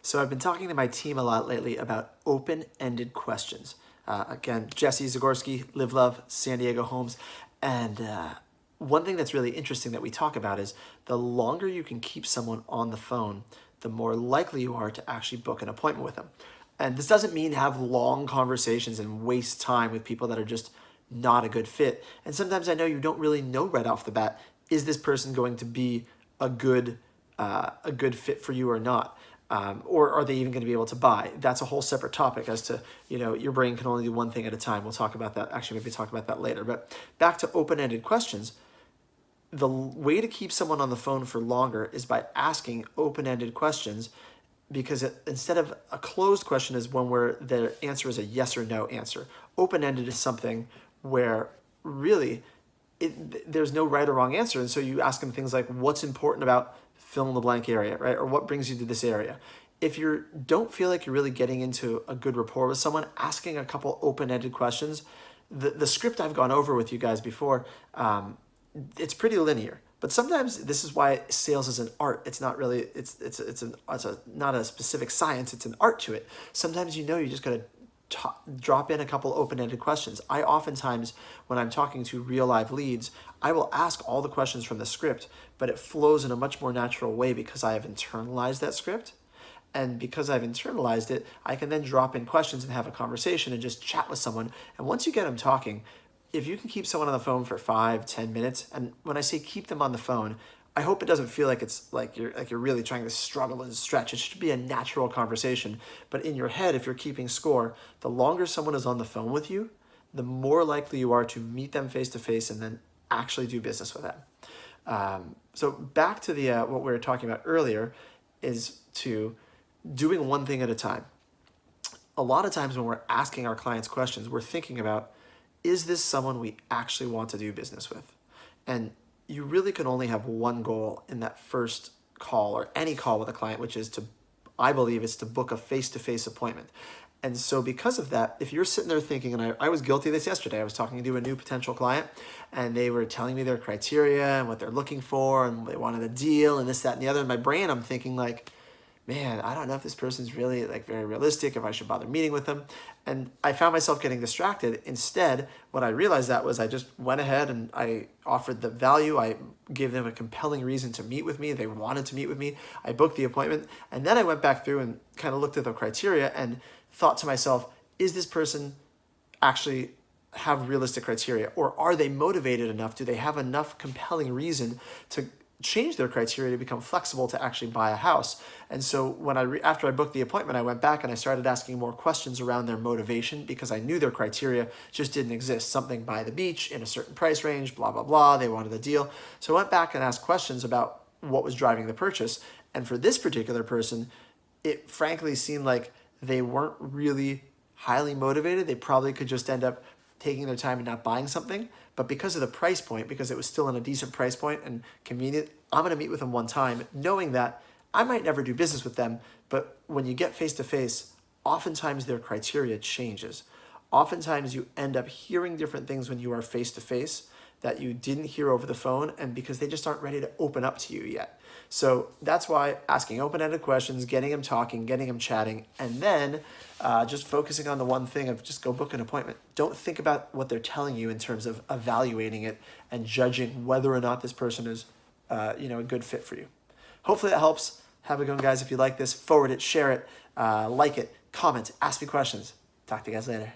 So I've been talking to my team a lot lately about open-ended questions. Again, Jesse Zagorski, Live Love, San Diego Homes. And one thing that's really interesting that we talk about is the longer you can keep someone on the phone, the more likely you are to actually book an appointment with them. And this doesn't mean have long conversations and waste time with people that are just not a good fit. And sometimes I know you don't really know right off the bat, is this person going to be a good fit for you or not? Or are they even going to be able to buy? That's a whole separate topic as to, your brain can only do one thing at a time. We'll talk about that. Actually, maybe talk about that later. But back to open-ended questions. The way to keep someone on the phone for longer is by asking open-ended questions, because instead of a closed question is one where the answer is a yes or no answer. Open-ended is something where really there's no right or wrong answer. And so you ask them things like, what's important about fill in the blank area, right? Or what brings you to this area? If you don't feel like you're really getting into a good rapport with someone, asking a couple open-ended questions, the script I've gone over with you guys before, it's pretty linear. But sometimes this is why sales is an art. It's not really, not a specific science, it's an art to it. Sometimes you just gotta drop in a couple open-ended questions. I oftentimes, when I'm talking to real live leads, I will ask all the questions from the script, but it flows in a much more natural way because I have internalized that script. And because I've internalized it, I can then drop in questions and have a conversation and just chat with someone. And once you get them talking, if you can keep someone on the phone for 5-10 minutes, and when I say keep them on the phone, I hope it doesn't feel like it's like you're really trying to struggle and stretch. It should be a natural conversation. But in your head, if you're keeping score, the longer someone is on the phone with you, the more likely you are to meet them face to face and then actually do business with them. So back to the what we were talking about earlier is to doing one thing at a time. A lot of times when we're asking our clients questions, we're thinking about, is this someone we actually want to do business with? And you really can only have one goal in that first call or any call with a client, which is I believe is to book a face-to-face appointment. And so because of that, if you're sitting there thinking, and I was guilty of this yesterday, I was talking to a new potential client and they were telling me their criteria and what they're looking for and they wanted a deal and this, that, and the other. In my brain, I'm thinking like, man, I don't know if this person's really very realistic, if I should bother meeting with them. And I found myself getting distracted. Instead, what I realized was I just went ahead and I offered the value. I gave them a compelling reason to meet with me. They wanted to meet with me. I booked the appointment. And then I went back through and kind of looked at the criteria and thought to myself, is this person actually have realistic criteria? Or are they motivated enough? Do they have enough compelling reason to change their criteria to become flexible to actually buy a house? And so when after I booked the appointment, I went back and I started asking more questions around their motivation because I knew their criteria just didn't exist. Something by the beach in a certain price range, blah, blah, blah. They wanted a deal. So I went back and asked questions about what was driving the purchase. And for this particular person, it frankly seemed like they weren't really highly motivated. They probably could just end up taking their time and not buying something. But because of the price point, because it was still in a decent price point and convenient, I'm going to meet with them one time, knowing that I might never do business with them. But when you get face to face, oftentimes their criteria changes. Oftentimes you end up hearing different things when you are face to face that you didn't hear over the phone, and because they just aren't ready to open up to you yet. So that's why asking open-ended questions, getting them talking, getting them chatting, and then just focusing on the one thing of just go book an appointment. Don't think about what they're telling you in terms of evaluating it and judging whether or not this person is a good fit for you. Hopefully that helps. Have a good one, guys. If you like this, forward it, share it, like it, comment, ask me questions. Talk to you guys later.